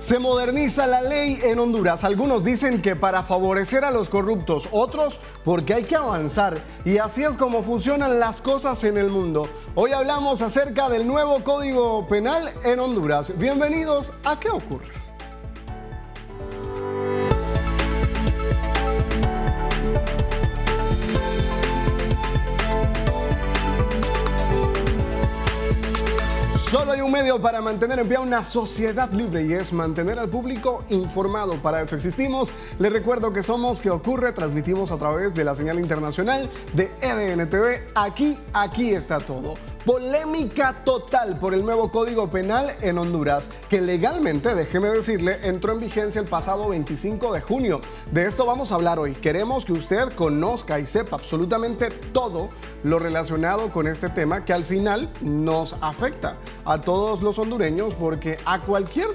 Se moderniza la ley en Honduras. Algunos dicen que para favorecer a los corruptos, otros porque hay que avanzar. Y así es como funcionan las cosas en el mundo. Hoy hablamos acerca del nuevo Código Penal en Honduras. Bienvenidos a ¿Qué ocurre? Solo hay un medio para mantener en pie una sociedad libre y es mantener al público informado. Para eso existimos. Les recuerdo que somos ¿Qué ocurre? Transmitimos a través de la señal internacional de EDN-TV. Aquí está todo. Polémica total por el nuevo Código Penal en Honduras, que legalmente, déjeme decirle, entró en vigencia el pasado 25 de junio. De esto vamos a hablar hoy. Queremos que usted conozca y sepa absolutamente todo lo relacionado con este tema que al final nos afecta a todos los hondureños, porque a cualquier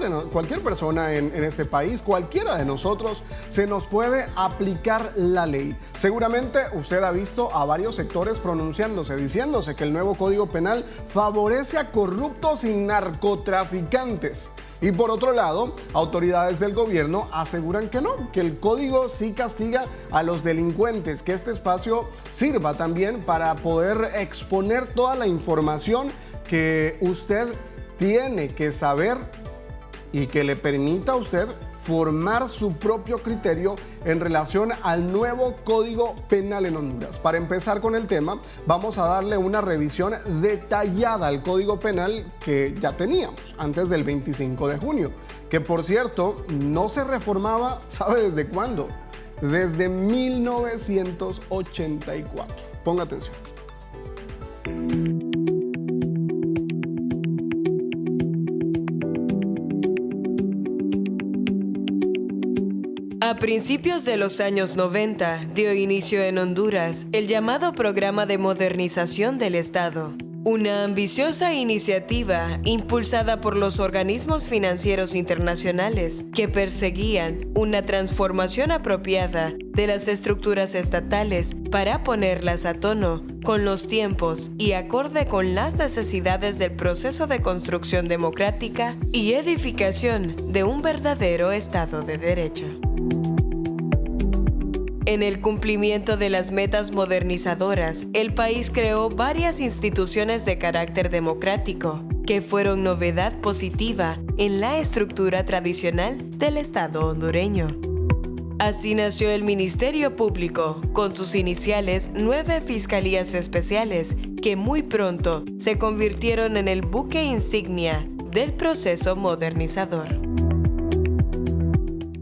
persona en este país, cualquiera de nosotros, se nos puede aplicar la ley. Seguramente usted ha visto a varios sectores pronunciándose, diciéndose que el nuevo Código Penal favorece a corruptos y narcotraficantes. Y por otro lado, autoridades del gobierno aseguran que no, que el código sí castiga a los delincuentes, que este espacio sirva también para poder exponer toda la información que usted tiene que saber y que le permita a usted formar su propio criterio en relación al nuevo Código Penal en Honduras. Para empezar con el tema, vamos a darle una revisión detallada al Código Penal que ya teníamos antes del 25 de junio, que por cierto no se reformaba, ¿sabe desde cuándo? Desde 1984. Ponga atención. A principios de los años 90 dio inicio en Honduras el llamado Programa de Modernización del Estado, una ambiciosa iniciativa impulsada por los organismos financieros internacionales que perseguían una transformación apropiada de las estructuras estatales para ponerlas a tono con los tiempos y acorde con las necesidades del proceso de construcción democrática y edificación de un verdadero Estado de Derecho. En el cumplimiento de las metas modernizadoras, el país creó varias instituciones de carácter democrático, que fueron novedad positiva en la estructura tradicional del Estado hondureño. Así nació el Ministerio Público, con sus iniciales 9 fiscalías especiales, que muy pronto se convirtieron en el buque insignia del proceso modernizador.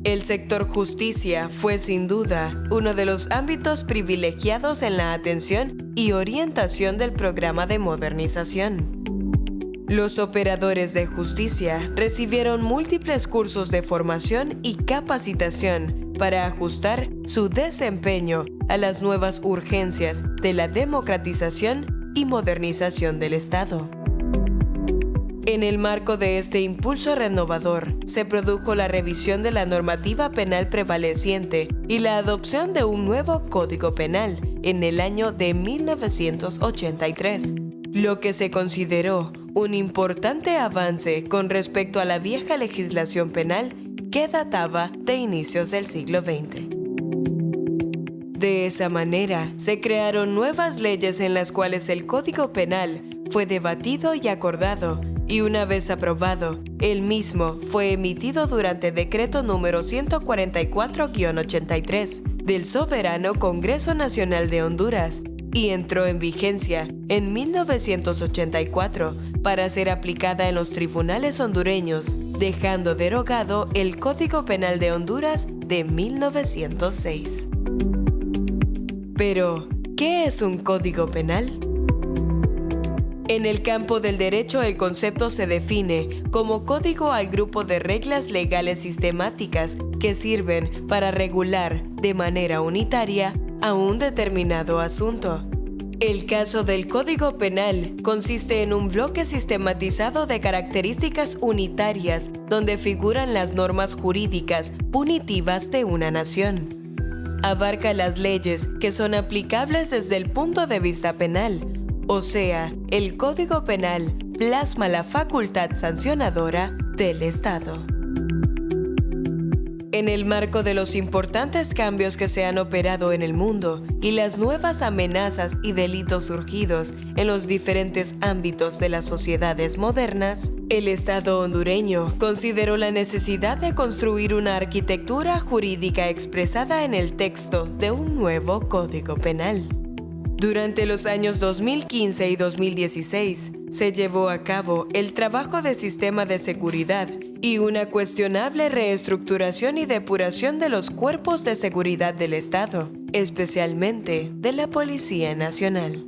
El sector justicia fue sin duda uno de los ámbitos privilegiados en la atención y orientación del programa de modernización. Los operadores de justicia recibieron múltiples cursos de formación y capacitación para ajustar su desempeño a las nuevas urgencias de la democratización y modernización del Estado. En el marco de este impulso renovador, se produjo la revisión de la normativa penal prevaleciente y la adopción de un nuevo Código Penal en el año de 1983, lo que se consideró un importante avance con respecto a la vieja legislación penal que databa de inicios del siglo XX. De esa manera, se crearon nuevas leyes en las cuales el Código Penal fue debatido y acordado, y una vez aprobado, el mismo fue emitido durante decreto número 144-83 del Soberano Congreso Nacional de Honduras y entró en vigencia en 1984 para ser aplicada en los tribunales hondureños, dejando derogado el Código Penal de Honduras de 1906. Pero, ¿qué es un código penal? En el campo del derecho, el concepto se define como código al grupo de reglas legales sistemáticas que sirven para regular de manera unitaria a un determinado asunto. El caso del Código Penal consiste en un bloque sistematizado de características unitarias donde figuran las normas jurídicas punitivas de una nación. Abarca las leyes que son aplicables desde el punto de vista penal. O sea, el Código Penal plasma la facultad sancionadora del Estado. En el marco de los importantes cambios que se han operado en el mundo y las nuevas amenazas y delitos surgidos en los diferentes ámbitos de las sociedades modernas, el Estado hondureño consideró la necesidad de construir una arquitectura jurídica expresada en el texto de un nuevo Código Penal. Durante los años 2015 y 2016, se llevó a cabo el trabajo de sistema de seguridad y una cuestionable reestructuración y depuración de los cuerpos de seguridad del Estado, especialmente de la Policía Nacional.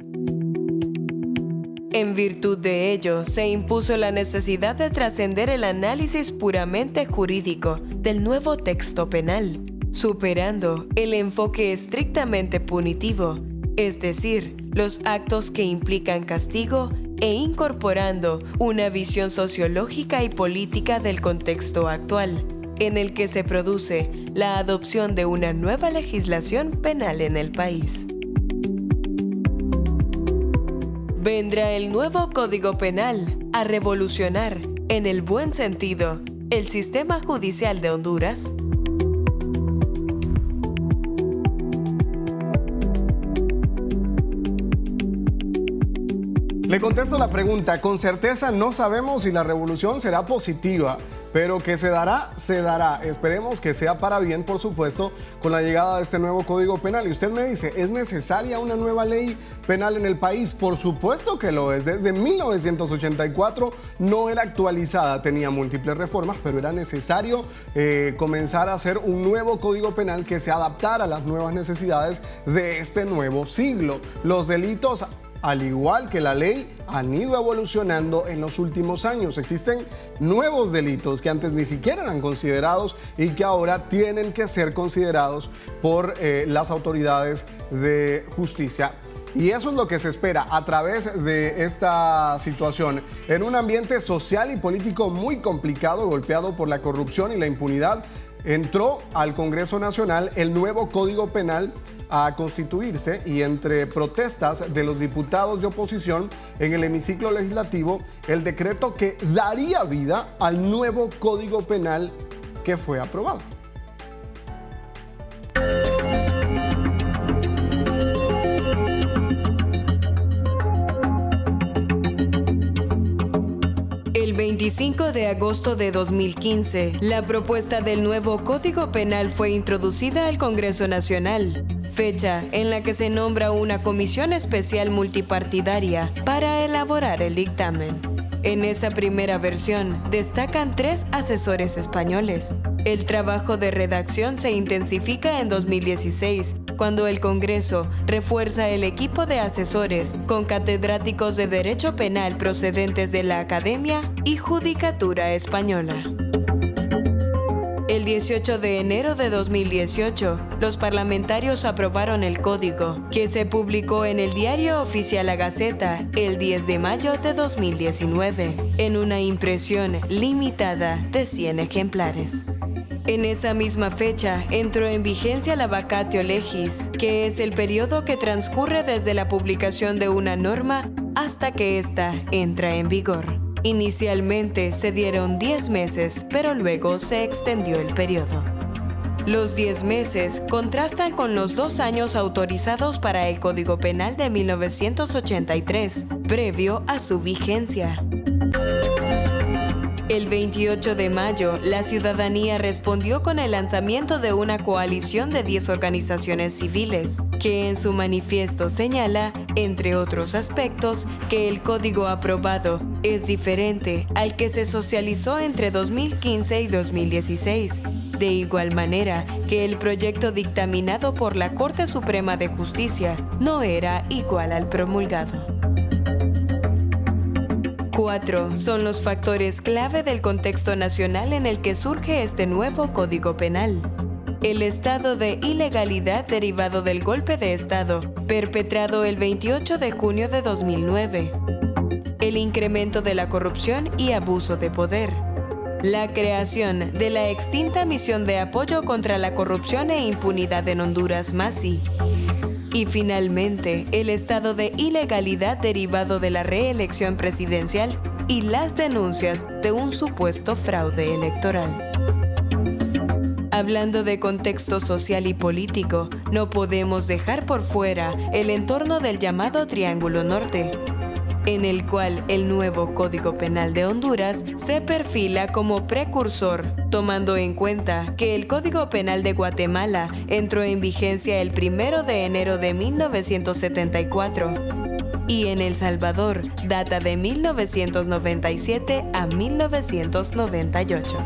En virtud de ello, se impuso la necesidad de trascender el análisis puramente jurídico del nuevo texto penal, superando el enfoque estrictamente punitivo, es decir, los actos que implican castigo, e incorporando una visión sociológica y política del contexto actual, en el que se produce la adopción de una nueva legislación penal en el país. Vendrá el nuevo Código Penal a revolucionar, en el buen sentido, el sistema judicial de Honduras. Le contesto la pregunta. Con certeza no sabemos si la revolución será positiva, pero que se dará, se dará. Esperemos que sea para bien, por supuesto, con la llegada de este nuevo Código Penal. Y usted me dice, ¿es necesaria una nueva ley penal en el país? Por supuesto que lo es. Desde 1984 no era actualizada, tenía múltiples reformas, pero era necesario comenzar a hacer un nuevo Código Penal que se adaptara a las nuevas necesidades de este nuevo siglo. Los delitos, al igual que la ley, han ido evolucionando en los últimos años. Existen nuevos delitos que antes ni siquiera eran considerados y que ahora tienen que ser considerados por las autoridades de justicia. Y eso es lo que se espera a través de esta situación. En un ambiente social y político muy complicado, golpeado por la corrupción y la impunidad, entró al Congreso Nacional el nuevo Código Penal a constituirse, y entre protestas de los diputados de oposición en el hemiciclo legislativo, el decreto que daría vida al nuevo Código Penal que fue aprobado. El 25 de agosto de 2015, la propuesta del nuevo Código Penal fue introducida al Congreso Nacional, fecha en la que se nombra una comisión especial multipartidaria para elaborar el dictamen. En esa primera versión destacan 3 asesores españoles. El trabajo de redacción se intensifica en 2016, cuando el Congreso refuerza el equipo de asesores con catedráticos de Derecho Penal procedentes de la Academia y Judicatura Española. El 18 de enero de 2018, los parlamentarios aprobaron el código, que se publicó en el Diario Oficial La Gaceta el 10 de mayo de 2019, en una impresión limitada de 100 ejemplares. En esa misma fecha entró en vigencia la vacatio legis, que es el periodo que transcurre desde la publicación de una norma hasta que ésta entra en vigor. Inicialmente se dieron 10 meses, pero luego se extendió el periodo. Los 10 meses contrastan con los 2 años autorizados para el Código Penal de 1983, previo a su vigencia. El 28 de mayo, la ciudadanía respondió con el lanzamiento de una coalición de 10 organizaciones civiles, que en su manifiesto señala, entre otros aspectos, que el código aprobado es diferente al que se socializó entre 2015 y 2016, de igual manera que el proyecto dictaminado por la Corte Suprema de Justicia no era igual al promulgado. 4 son los factores clave del contexto nacional en el que surge este nuevo Código Penal. El estado de ilegalidad derivado del golpe de Estado, perpetrado el 28 de junio de 2009. El incremento de la corrupción y abuso de poder. La creación de la extinta Misión de Apoyo contra la Corrupción e Impunidad en Honduras, MASI. Y finalmente, el estado de ilegalidad derivado de la reelección presidencial y las denuncias de un supuesto fraude electoral. Hablando de contexto social y político, no podemos dejar por fuera el entorno del llamado Triángulo Norte, en el cual el nuevo Código Penal de Honduras se perfila como precursor, tomando en cuenta que el Código Penal de Guatemala entró en vigencia el 1 de enero de 1974 y en El Salvador data de 1997 a 1998.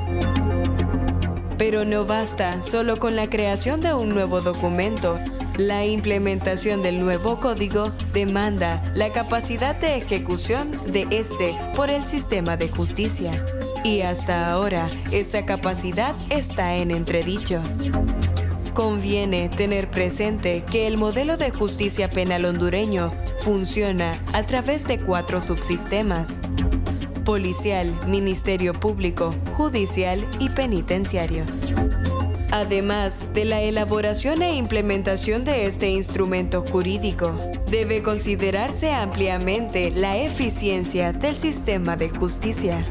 Pero no basta solo con la creación de un nuevo documento. La implementación del nuevo código demanda la capacidad de ejecución de este por el sistema de justicia. Y hasta ahora, esa capacidad está en entredicho. Conviene tener presente que el modelo de justicia penal hondureño funciona a través de 4 subsistemas: policial, ministerio público, judicial y penitenciario. Además de la elaboración e implementación de este instrumento jurídico, debe considerarse ampliamente la eficiencia del sistema de justicia.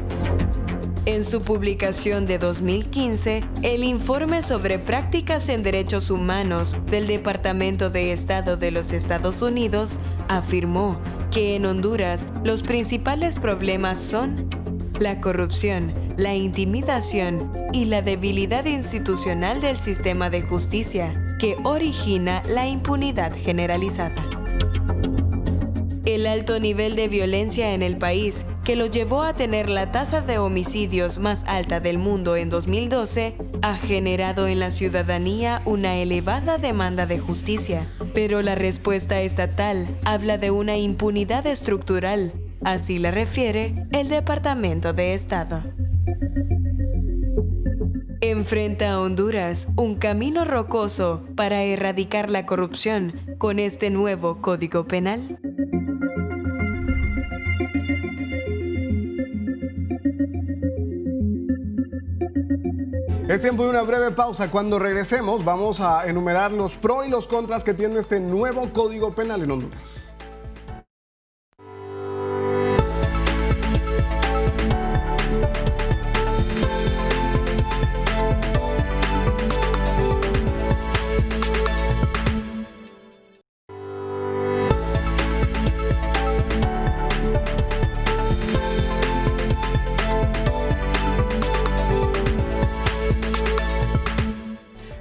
En su publicación de 2015, el informe sobre prácticas en derechos humanos del Departamento de Estado de los Estados Unidos afirmó que en Honduras los principales problemas son la corrupción, la intimidación y la debilidad institucional del sistema de justicia, que origina la impunidad generalizada. El alto nivel de violencia en el país, que lo llevó a tener la tasa de homicidios más alta del mundo en 2012, ha generado en la ciudadanía una elevada demanda de justicia. Pero la respuesta estatal habla de una impunidad estructural. Así la refiere el Departamento de Estado. ¿Enfrenta a Honduras un camino rocoso para erradicar la corrupción con este nuevo Código Penal? Es tiempo de una breve pausa. Cuando regresemos vamos a enumerar los pros y los contras que tiene este nuevo Código Penal en Honduras.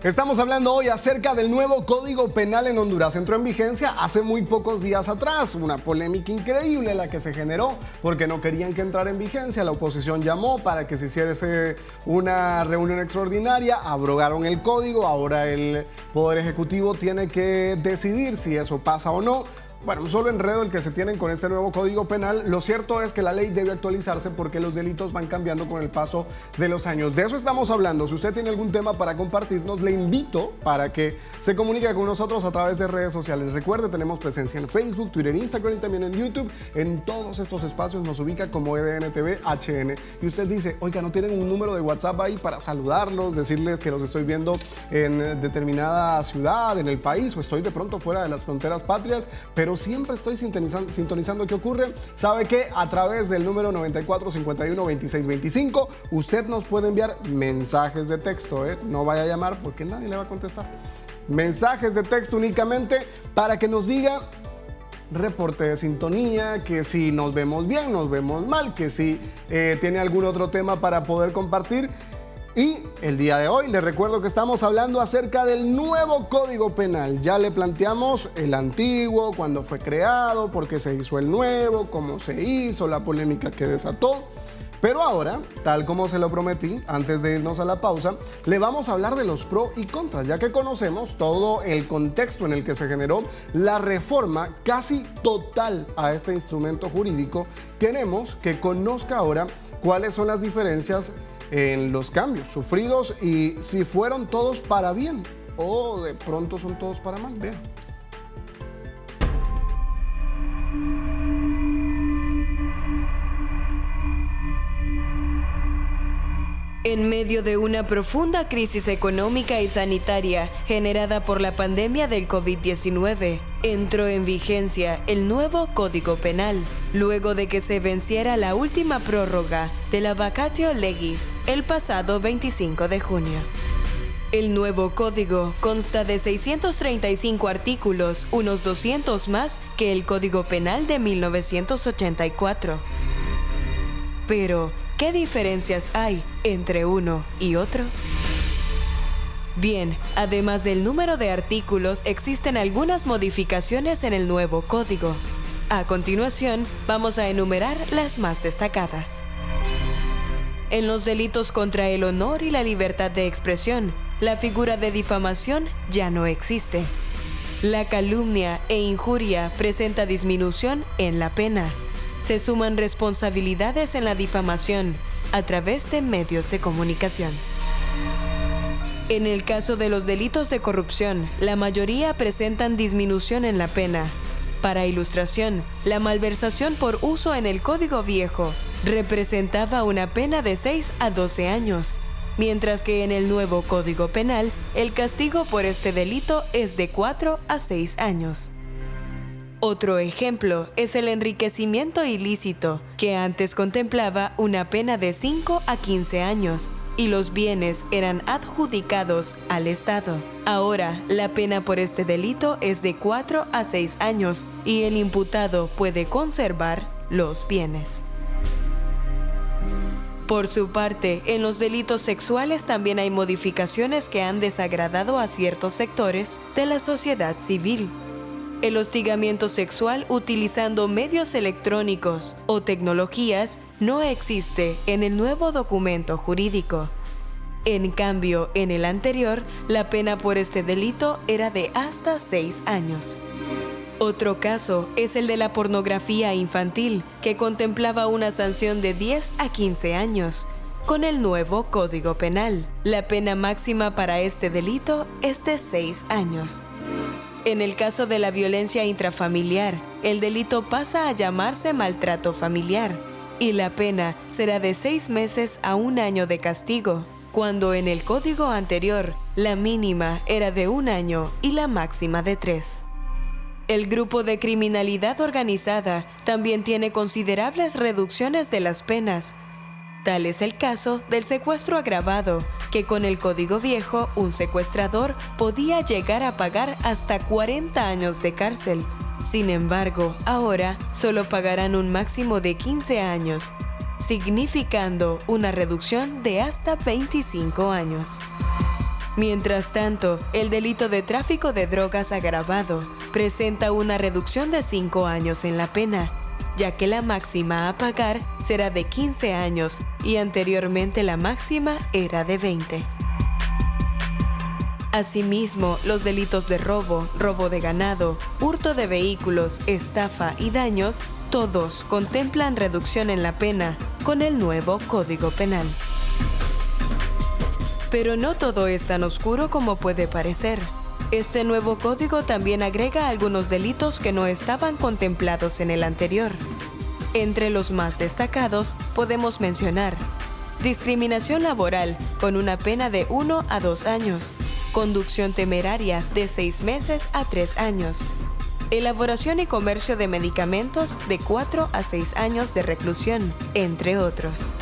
Estamos hablando hoy acerca del nuevo Código Penal en Honduras. Entró en vigencia hace muy pocos días atrás. Una polémica increíble la que se generó porque no querían que entrara en vigencia. La oposición llamó para que se hiciese una reunión extraordinaria. Abrogaron el código. Ahora el Poder Ejecutivo tiene que decidir si eso pasa o no. Bueno, solo enredo el que se tienen con este nuevo Código Penal. Lo cierto es que la ley debe actualizarse porque los delitos van cambiando con el paso de los años. De eso estamos hablando. Si usted tiene algún tema para compartirnos, le invito para que se comunique con nosotros a través de redes sociales. Recuerde, tenemos presencia en Facebook, Twitter, Instagram y también en YouTube. En todos estos espacios nos ubica como EDNTV HN. Y usted dice, oiga, ¿no tienen un número de WhatsApp ahí para saludarlos, decirles que los estoy viendo en determinada ciudad, en el país, o estoy de pronto fuera de las fronteras patrias, pero siempre estoy sintonizando qué ocurre? Sabe que a través del número 94512625 usted nos puede enviar mensajes de texto, no vaya a llamar porque nadie le va a contestar. Mensajes de texto únicamente para que nos diga reporte de sintonía, que si nos vemos bien, nos vemos mal, que si tiene algún otro tema para poder compartir. Y el día de hoy les recuerdo que estamos hablando acerca del nuevo Código Penal. Ya le planteamos el antiguo, cuándo fue creado, por qué se hizo el nuevo, cómo se hizo, la polémica que desató. Pero ahora, tal como se lo prometí, antes de irnos a la pausa, le vamos a hablar de los pros y contras, ya que conocemos todo el contexto en el que se generó la reforma casi total a este instrumento jurídico. Queremos que conozca ahora cuáles son las diferencias en los cambios sufridos y si fueron todos para bien o de pronto son todos para mal. Vean. En medio de una profunda crisis económica y sanitaria generada por la pandemia del COVID-19, entró en vigencia el nuevo Código Penal, luego de que se venciera la última prórroga de la vacatio legis el pasado 25 de junio. El nuevo código consta de 635 artículos, unos 200 más que el Código Penal de 1984. Pero, ¿qué diferencias hay entre uno y otro? Bien, además del número de artículos, existen algunas modificaciones en el nuevo código. A continuación, vamos a enumerar las más destacadas. En los delitos contra el honor y la libertad de expresión, la figura de difamación ya no existe. La calumnia e injuria presenta disminución en la pena. Se suman responsabilidades en la difamación a través de medios de comunicación. En el caso de los delitos de corrupción, la mayoría presentan disminución en la pena. Para ilustración, la malversación por uso en el Código Viejo representaba una pena de 6 a 12 años, mientras que en el nuevo Código Penal, el castigo por este delito es de 4 a 6 años. Otro ejemplo es el enriquecimiento ilícito, que antes contemplaba una pena de 5 a 15 años, y los bienes eran adjudicados al Estado. Ahora, la pena por este delito es de 4 a 6 años y el imputado puede conservar los bienes. Por su parte, en los delitos sexuales también hay modificaciones que han desagradado a ciertos sectores de la sociedad civil. El hostigamiento sexual utilizando medios electrónicos o tecnologías no existe en el nuevo documento jurídico. En cambio, en el anterior, la pena por este delito era de hasta 6 años. Otro caso es el de la pornografía infantil, que contemplaba una sanción de 10 a 15 años. Con el nuevo Código Penal, la pena máxima para este delito es de 6 años. En el caso de la violencia intrafamiliar, el delito pasa a llamarse maltrato familiar y la pena será de 6 meses a 1 año de castigo, cuando en el código anterior la mínima era de 1 año y la máxima de 3. El grupo de criminalidad organizada también tiene considerables reducciones de las penas. Tal es el caso del secuestro agravado, que con el Código Viejo un secuestrador podía llegar a pagar hasta 40 años de cárcel. Sin embargo, ahora solo pagarán un máximo de 15 años, significando una reducción de hasta 25 años. Mientras tanto, el delito de tráfico de drogas agravado presenta una reducción de 5 años en la pena, ya que la máxima a pagar será de 15 años y anteriormente la máxima era de 20. Asimismo, los delitos de robo, robo de ganado, hurto de vehículos, estafa y daños, todos contemplan reducción en la pena con el nuevo Código Penal. Pero no todo es tan oscuro como puede parecer. Este nuevo código también agrega algunos delitos que no estaban contemplados en el anterior. Entre los más destacados podemos mencionar discriminación laboral con una pena de 1 a 2 años, conducción temeraria de 6 meses a 3 años, elaboración y comercio de medicamentos de 4 a 6 años de reclusión, entre otros.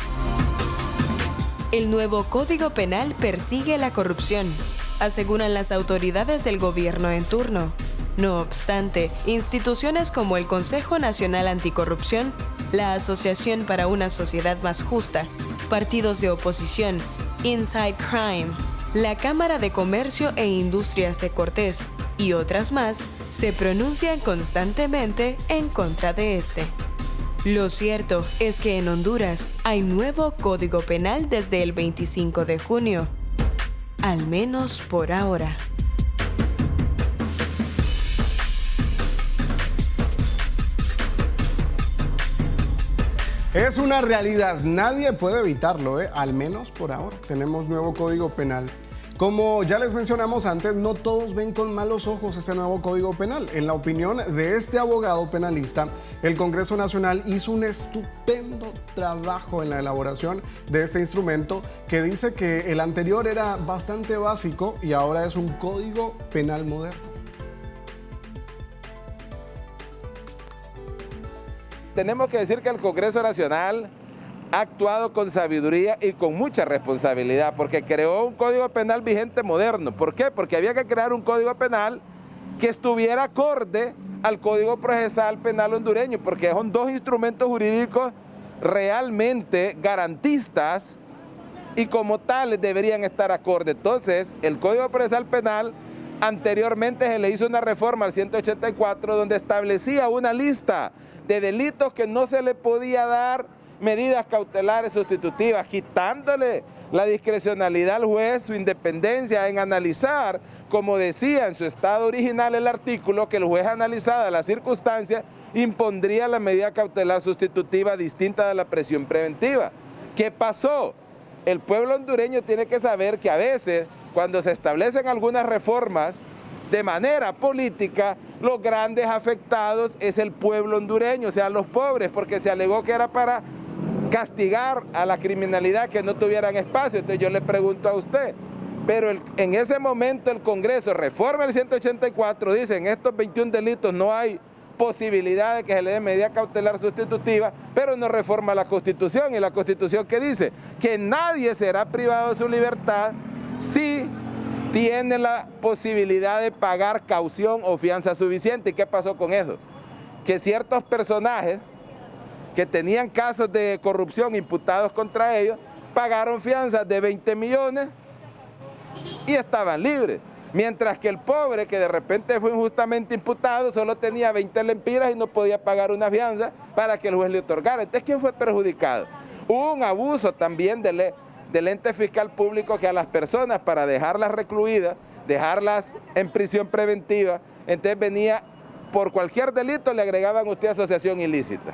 El nuevo Código Penal persigue la corrupción, aseguran las autoridades del gobierno en turno. No obstante, instituciones como el Consejo Nacional Anticorrupción, la Asociación para una Sociedad Más Justa, partidos de oposición, Inside Crime, la Cámara de Comercio e Industrias de Cortés y otras más, se pronuncian constantemente en contra de este. Lo cierto es que en Honduras hay nuevo Código Penal desde el 25 de junio, al menos por ahora. Es una realidad, nadie puede evitarlo, al menos por ahora. Tenemos nuevo Código Penal. Como ya les mencionamos antes, no todos ven con malos ojos este nuevo Código Penal. En la opinión de este abogado penalista, el Congreso Nacional hizo un estupendo trabajo en la elaboración de este instrumento que dice que el anterior era bastante básico y ahora es un Código Penal moderno. Tenemos que decir que el Congreso Nacional ha actuado con sabiduría y con mucha responsabilidad, porque creó un código penal vigente moderno. ¿Por qué? Porque había que crear un código penal que estuviera acorde al Código Procesal Penal hondureño, porque son dos instrumentos jurídicos realmente garantistas y como tales deberían estar acordes. Entonces, el Código Procesal Penal anteriormente se le hizo una reforma al 184 donde establecía una lista de delitos que no se le podía dar medidas cautelares sustitutivas, quitándole la discrecionalidad al juez, su independencia en analizar, como decía en su estado original el artículo, que el juez analizada las circunstancias impondría la medida cautelar sustitutiva distinta de la prisión preventiva. ¿Qué pasó? El pueblo hondureño tiene que saber que a veces, cuando se establecen algunas reformas de manera política, los grandes afectados es el pueblo hondureño, o sea, los pobres, porque se alegó que era para castigar a la criminalidad que no tuvieran espacio. Entonces yo le pregunto a usted, pero en ese momento el Congreso reforma el 184, dice en estos 21 delitos no hay posibilidad de que se le dé medida cautelar sustitutiva, pero no reforma la Constitución, y la Constitución que dice que nadie será privado de su libertad si tiene la posibilidad de pagar caución o fianza suficiente. ¿Y qué pasó con eso? Que ciertos personajes que tenían casos de corrupción imputados contra ellos, pagaron fianzas de 20 millones y estaban libres. Mientras que el pobre, que de repente fue injustamente imputado, solo tenía 20 lempiras y no podía pagar una fianza para que el juez le otorgara. Entonces, ¿quién fue perjudicado? Hubo un abuso también del ente fiscal público, que a las personas, para dejarlas recluidas, dejarlas en prisión preventiva, entonces venía, por cualquier delito le agregaban a usted asociación ilícita.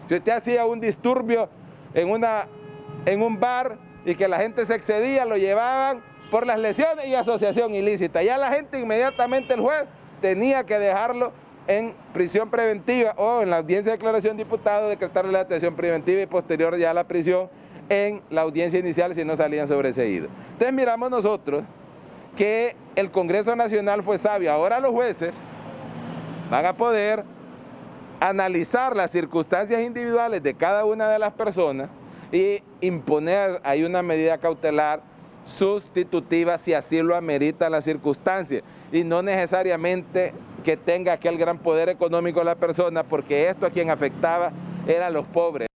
Si usted hacía un disturbio en un bar y que la gente se excedía, lo llevaban por las lesiones y asociación ilícita. Ya la gente inmediatamente, el juez tenía que dejarlo en prisión preventiva o en la audiencia de declaración de diputado, decretarle la detención preventiva y posterior ya la prisión en la audiencia inicial si no salían sobreseídos. Entonces miramos nosotros que el Congreso Nacional fue sabio. Ahora los jueces van a poder analizar las circunstancias individuales de cada una de las personas y imponer ahí una medida cautelar sustitutiva si así lo amerita las circunstancias, y no necesariamente que tenga aquel gran poder económico la persona, porque esto a quien afectaba eran los pobres.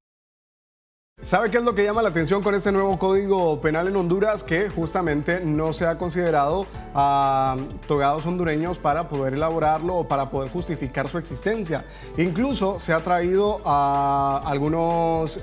¿Sabe qué es lo que llama la atención con este nuevo Código Penal en Honduras? Que justamente no se ha considerado a togados hondureños para poder elaborarlo o para poder justificar su existencia. Incluso se ha traído a algunos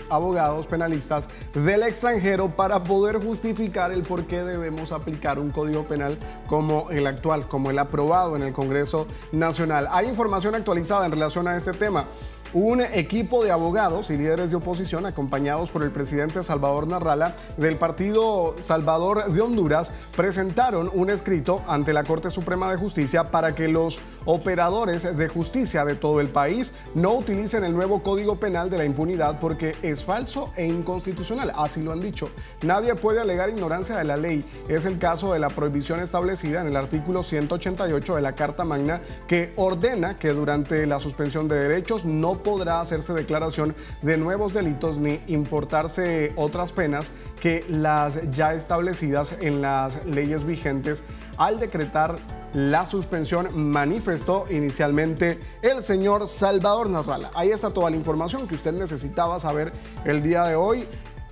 abogados penalistas del extranjero para poder justificar el por qué debemos aplicar un Código Penal como el actual, como el aprobado en el Congreso Nacional. Hay información actualizada en relación a este tema. Un equipo de abogados y líderes de oposición, acompañados por el presidente Salvador Narrala del Partido Salvador de Honduras, presentaron un escrito ante la Corte Suprema de Justicia para que los operadores de justicia de todo el país no utilicen el nuevo Código Penal de la impunidad porque es falso e inconstitucional. Así lo han dicho. Nadie puede alegar ignorancia de la ley. Es el caso de la prohibición establecida en el artículo 188 de la Carta Magna, que ordena que durante la suspensión de derechos no podrá hacerse declaración de nuevos delitos ni importarse otras penas que las ya establecidas en las leyes vigentes. Al decretar la suspensión, manifestó inicialmente el señor Salvador Narrala. Ahí está toda la información que usted necesitaba saber el día de hoy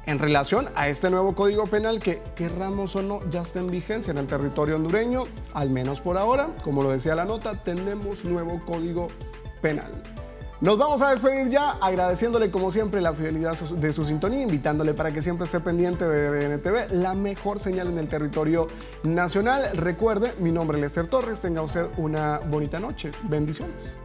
en relación a este nuevo Código Penal que, querramos o no, ya está en vigencia en el territorio hondureño, al menos por ahora. Como lo decía la nota, tenemos nuevo Código Penal. Nos vamos a despedir ya, agradeciéndole como siempre la fidelidad de su sintonía, invitándole para que siempre esté pendiente de DNTV, la mejor señal en el territorio nacional. Recuerde, mi nombre es Lester Torres, tenga usted una bonita noche. Bendiciones.